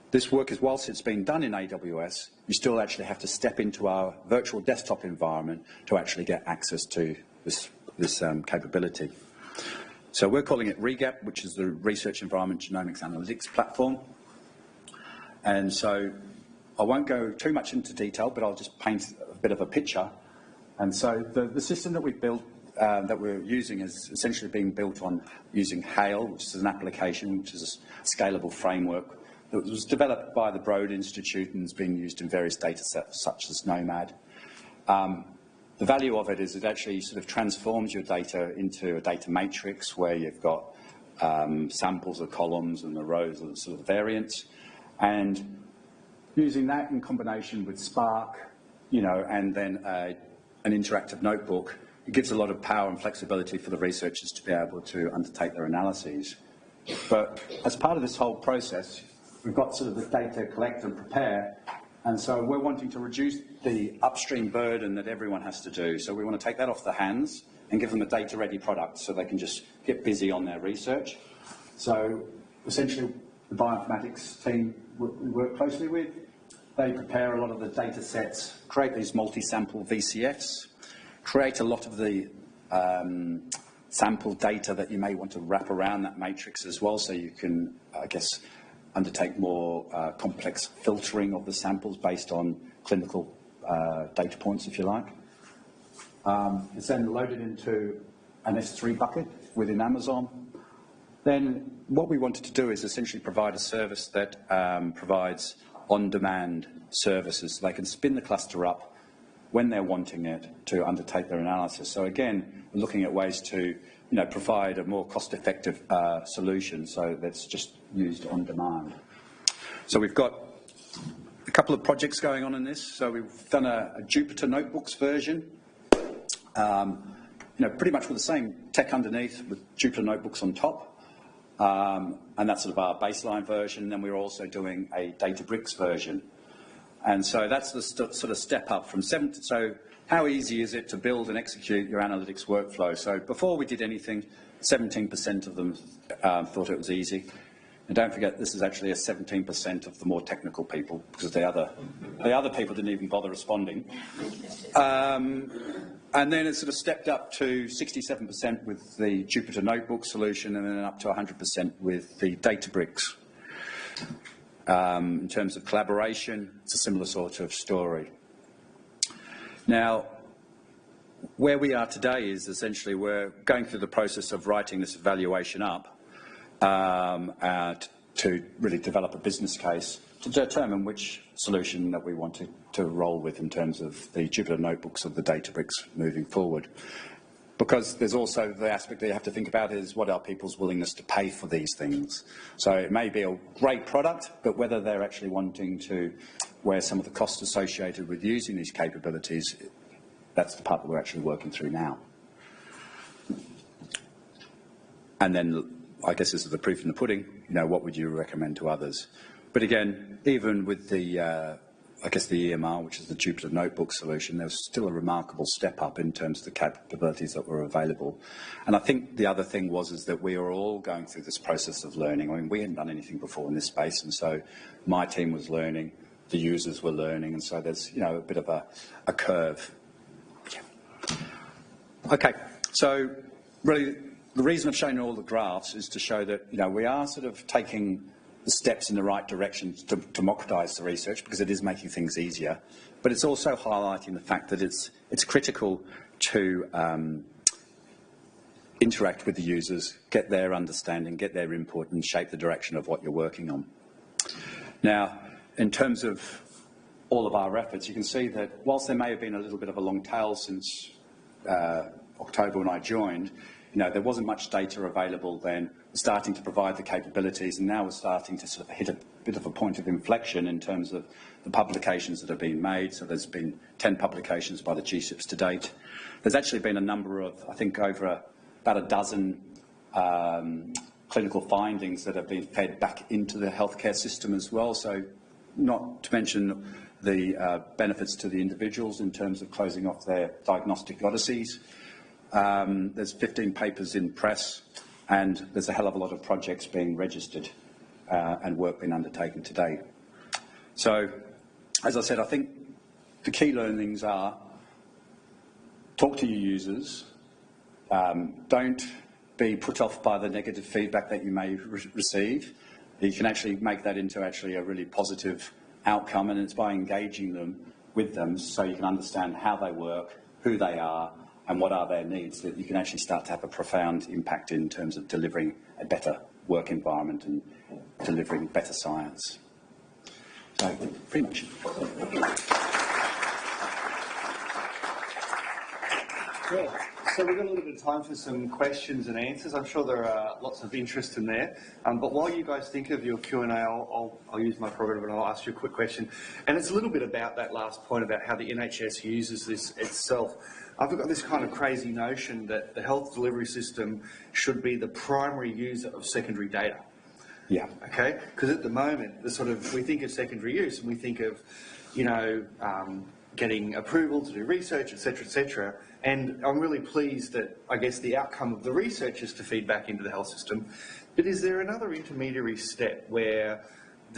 this work is, whilst it's been done in AWS, you still actually have to step into our virtual desktop environment to actually get access to this capability. So we're calling it REGAP, which is the Research Environment Genomics Analytics Platform. And so I won't go too much into detail, but I'll just paint a bit of a picture. And so the system that we've built, that we're using, is essentially being built on using Hail, which is an application, which is a scalable framework that was developed by the Broad Institute and has been used in various data sets such as Nomad. The value of it is it actually sort of transforms your data into a data matrix where you've got samples of columns and the rows of the sort of variants. And using that in combination with Spark, and then an interactive notebook, it gives a lot of power and flexibility for the researchers to be able to undertake their analyses. But as part of this whole process, we've got sort of the data collect and prepare, and so we're wanting to reduce the upstream burden that everyone has to do. So we want to take that off their hands and give them a data-ready product so they can just get busy on their research. So essentially, the bioinformatics team we work closely with, they prepare a lot of the data sets, create these multi-sample VCFs, create a lot of the sample data that you may want to wrap around that matrix as well, so you can, I guess, undertake more complex filtering of the samples based on clinical data points, if you like. It's then loaded into an S3 bucket within Amazon. Then what we wanted to do is essentially provide a service that provides on-demand services. So they can spin the cluster up when they're wanting it to undertake their analysis. So again, we're looking at ways to provide a more cost-effective solution, so that's just used on demand. So we've got a couple of projects going on in this. So we've done a Jupyter Notebooks version, pretty much with the same tech underneath, with Jupyter Notebooks on top. And that's sort of our baseline version. And then we're also doing a Databricks version. And so that's the sort of step up from 7 to, so how easy is it to build and execute your analytics workflow? So before we did anything, 17% of them thought it was easy. And don't forget, this is actually a 17% of the more technical people, because the other people didn't even bother responding. And then it sort of stepped up to 67% with the Jupyter Notebook solution, and then up to 100% with the Databricks. In terms of collaboration, it's a similar sort of story. Now, where we are today is essentially we're going through the process of writing this evaluation up to really develop a business case to determine which solution that we want to roll with in terms of the Jupyter Notebooks or the Databricks moving forward. Because there's also the aspect that you have to think about is what are people's willingness to pay for these things. So it may be a great product, but whether they're actually wanting to wear some of the costs associated with using these capabilities, that's the part that we're actually working through now. And then, I guess this is the proof in the pudding, what would you recommend to others? But again, even with the I guess the EMR, which is the Jupyter Notebook solution, there's still a remarkable step up in terms of the capabilities that were available. And I think the other thing is that we are all going through this process of learning. I mean, we hadn't done anything before in this space, and so my team was learning, the users were learning, and so there's, a bit of a curve. Okay, so really the reason I've shown all the graphs is to show that, we are sort of taking the steps in the right direction to democratise the research, because it is making things easier, but it's also highlighting the fact that it's critical to interact with the users, get their understanding, get their input, and shape the direction of what you're working on. Now, in terms of all of our efforts, you can see that whilst there may have been a little bit of a long tail since October when I joined, there wasn't much data available then. We're starting to provide the capabilities, and now we're starting to sort of hit a bit of a point of inflection in terms of the publications that have been made. So there's been 10 publications by the GSIPs to date. There's actually been a number of, I think, over about a dozen clinical findings that have been fed back into the healthcare system as well. So not to mention the benefits to the individuals in terms of closing off their diagnostic odysseys. There's 15 papers in press, and there's a hell of a lot of projects being registered and work being undertaken today. So, as I said, I think the key learnings are talk to your users, don't be put off by the negative feedback that you may receive. You can actually make that into actually a really positive outcome, and it's by engaging them with them so you can understand how they work, who they are, and what are their needs, that you can actually start to have a profound impact in terms of delivering a better work environment and delivering better science. So, pretty much. Great. So we've got a little bit of time for some questions and answers. I'm sure there are lots of interest in there. But while you guys think of your Q&A, I'll use my prerogative and I'll ask you a quick question. And it's a little bit about that last point about how the NHS uses this itself. I've got this kind of crazy notion that the health delivery system should be the primary user of secondary data. Yeah. Okay? Because at the moment, we think of secondary use and we think of, getting approval to do research, et cetera, and I'm really pleased that, I guess, the outcome of the research is to feed back into the health system. But is there another intermediary step where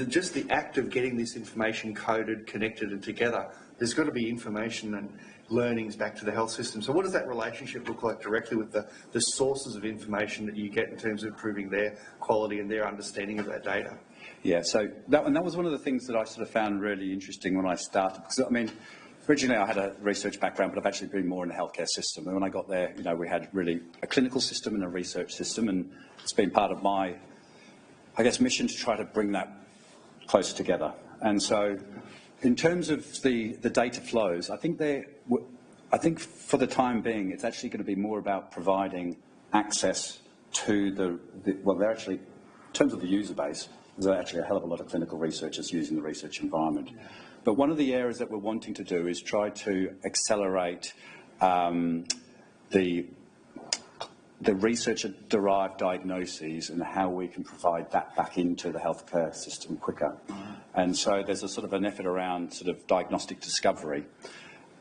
just the act of getting this information coded, connected and together, there's got to be information and learnings back to the health system. So what does that relationship look like directly with the sources of information that you get in terms of improving their quality and their understanding of that data? Yeah, so that was one of the things that I sort of found really interesting when I started. Because, I mean, originally I had a research background, but I've actually been more in the healthcare system. And when I got there, we had really a clinical system and a research system, and it's been part of my, I guess, mission to try to bring that closer together. And so, in terms of the data flows, I think for the time being, it's actually going to be more about providing access to they're actually, in terms of the user base, there's actually a hell of a lot of clinical researchers using the research environment. But one of the areas that we're wanting to do is try to accelerate the researcher-derived diagnoses and how we can provide that back into the healthcare system quicker. And so there's a sort of an effort around sort of diagnostic discovery.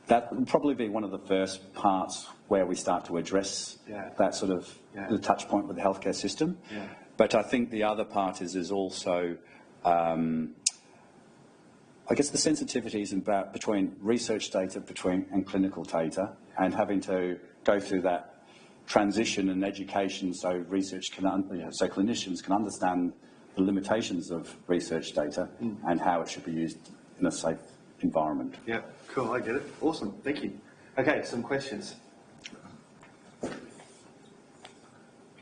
That will probably be one of the first parts where we start to address that sort of the touch point with the healthcare system. Yeah. But I think the other part is also, I guess, the sensitivities between research data and clinical data, and having to go through that transition and education so so clinicians can understand the limitations of research data and how it should be used in a safe environment. Yeah, cool, I get it. Awesome, thank you. Okay, some questions.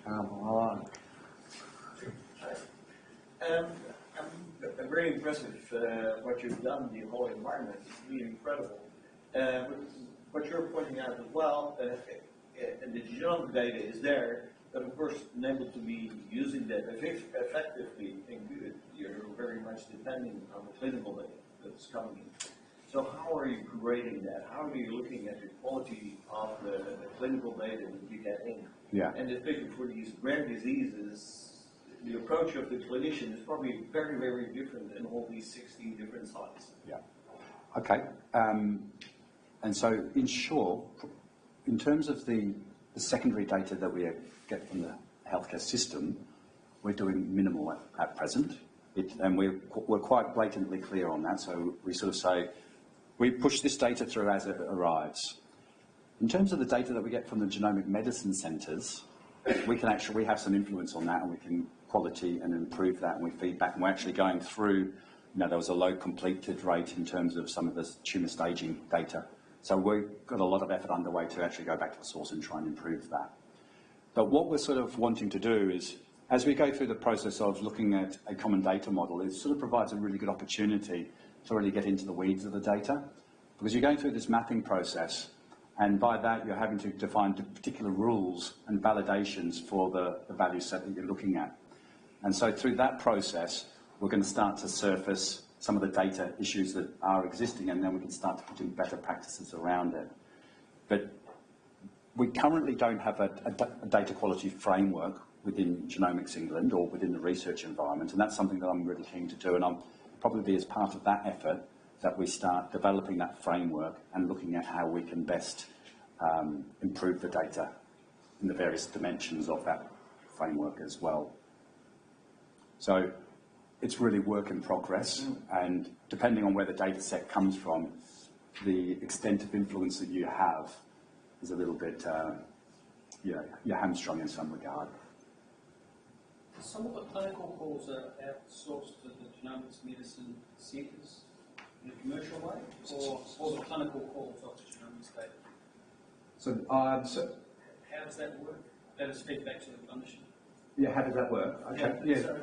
Come on. Very impressive what you've done, the whole environment is really incredible. What you're pointing out as well, the genomic data is there, but of course, unable to be using that effectively and good, you're very much depending on the clinical data that's coming in. So how are you grading that? How are you looking at the quality of the clinical data that you get in? Yeah. And especially for these rare diseases, the approach of the clinician is probably very, very different in all these 16 different sites. Yeah. Okay. And so, in short, in terms of the secondary data that we get from the healthcare system, we're doing minimal at present. And we're quite blatantly clear on that. So we sort of say, we push this data through as it arrives. In terms of the data that we get from the genomic medicine centres, we have some influence on that, and we can quality and improve that, and we feed back. And we're actually going through, there was a low completed rate in terms of some of the tumour staging data. So we've got a lot of effort underway to actually go back to the source and try and improve that. But what we're sort of wanting to do is, as we go through the process of looking at a common data model, it sort of provides a really good opportunity to really get into the weeds of the data, because you're going through this mapping process, and by that you're having to define particular rules and validations for the value set that you're looking at. And so through that process, we're going to start to surface some of the data issues that are existing, and then we can start to put in better practices around it. But we currently don't have a data quality framework within Genomics England or within the research environment, and that's something that I'm really keen to do, and I'll probably be as part of that effort that we start developing that framework and looking at how we can best improve the data in the various dimensions of that framework as well. So it's really work in progress, and depending on where the data set comes from, the extent of influence that you have is a little bit, you're hamstrung in some regard. Some of the clinical calls are outsourced to the genomics medicine centres in a commercial way, or the clinical calls of the genomics data? So, how does that work? That is feedback to the clinician. Yeah, how does that work? Okay. Yeah. So,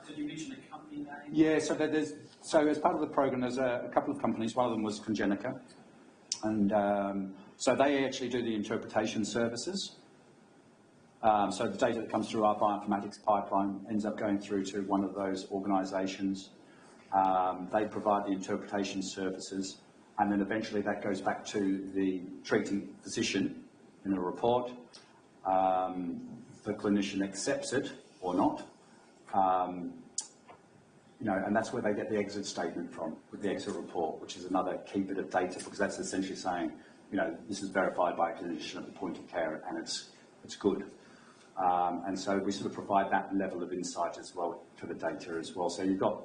did you mention a company name? Yeah, so as part of the program, there's a couple of companies. One of them was Congenica, and so they actually do the interpretation services. So the data that comes through our bioinformatics pipeline ends up going through to one of those organisations. They provide the interpretation services, and then eventually that goes back to the treating physician in a report. The clinician accepts it or not, and that's where they get the exit statement from, with the exit report, which is another key bit of data, because that's essentially saying, this is verified by a clinician at the point of care, and it's good. And so we sort of provide that level of insight as well to the data as well. So you've got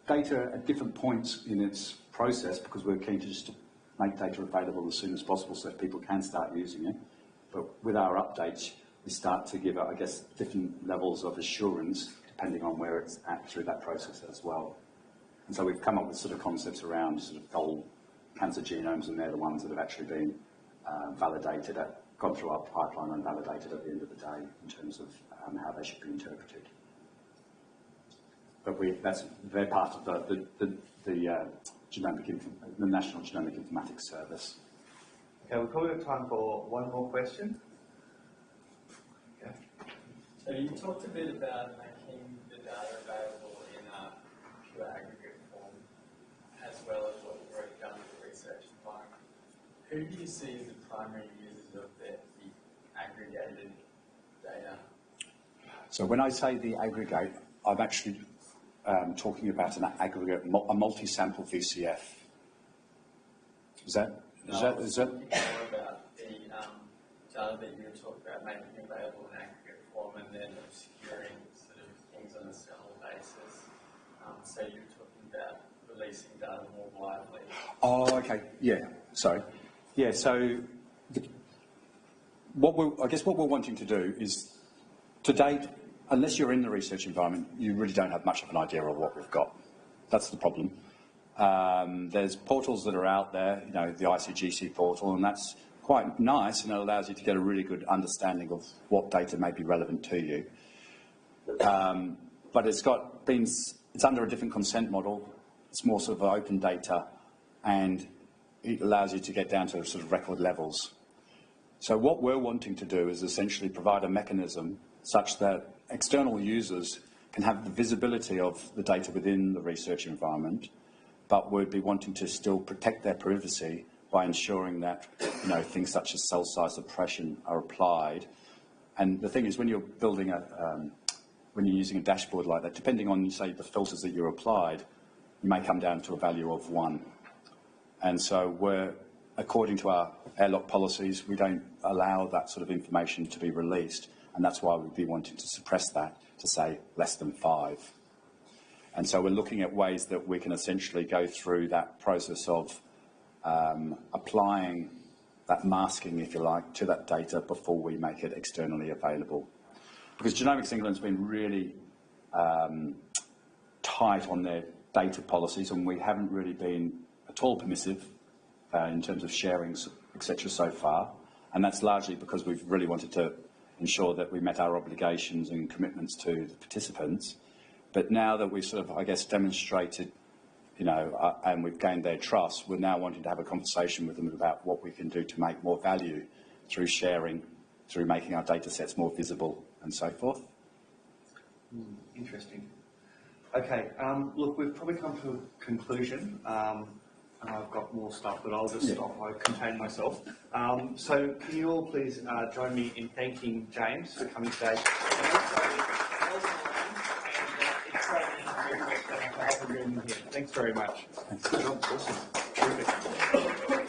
data at different points in its process, because we're keen to just make data available as soon as possible so that people can start using it. But with our updates, we start to give, I guess, different levels of assurance depending on where it's at through that process as well. And so we've come up with sort of concepts around sort of whole cancer genomes, and they're the ones that have actually been validated, gone through our pipeline and validated at the end of the day in terms of how they should be interpreted. But they're part of the National Genomic Informatics Service. Okay, we've probably got time for one more question. Okay. So you talked a bit about making the data available in a pure aggregate form, as well as what you've already done with the research environment. Who do you see as the primary users of the aggregated data? So when I say the aggregate, I'm actually talking about an aggregate, a multi-sample VCF. Is that? More about the data that you were talking about making available in aggregate form, and then obscuring sort of things on a cell basis. So you're talking about releasing data more widely. Oh, okay. Yeah. Sorry. Yeah. So I guess what we're wanting to do is, to date, unless you're in the research environment, you really don't have much of an idea of what we've got. That's the problem. There's portals that are out there, the ICGC portal, and that's quite nice, and it allows you to get a really good understanding of what data may be relevant to you. But it's under a different consent model. It's more sort of open data, and it allows you to get down to sort of record levels. So what we're wanting to do is essentially provide a mechanism such that external users can have the visibility of the data within the research environment, but would be wanting to still protect their privacy by ensuring that things such as cell size suppression are applied. And the thing is, when you're building when you're using a dashboard like that, depending on, say, the filters that you applied, you may come down to a value of 1. And so according to our airlock policies, we don't allow that sort of information to be released, and that's why we'd be wanting to suppress that to say less than 5. And so we're looking at ways that we can essentially go through that process of applying that masking, if you like, to that data before we make it externally available. Because Genomics England's been really tight on their data policies, and we haven't really been at all permissive in terms of sharing, etc. so far. And that's largely because we've really wanted to ensure that we met our obligations and commitments to the participants. But now that we've sort of, I guess, demonstrated, and we've gained their trust, we're now wanting to have a conversation with them about what we can do to make more value through sharing, through making our data sets more visible and so forth. Interesting. Okay, look, we've probably come to a conclusion. And I've got more stuff, but I'll just stop. I contain myself. So can you all please join me in thanking James for coming today. Thanks very much. Awesome. Terrific.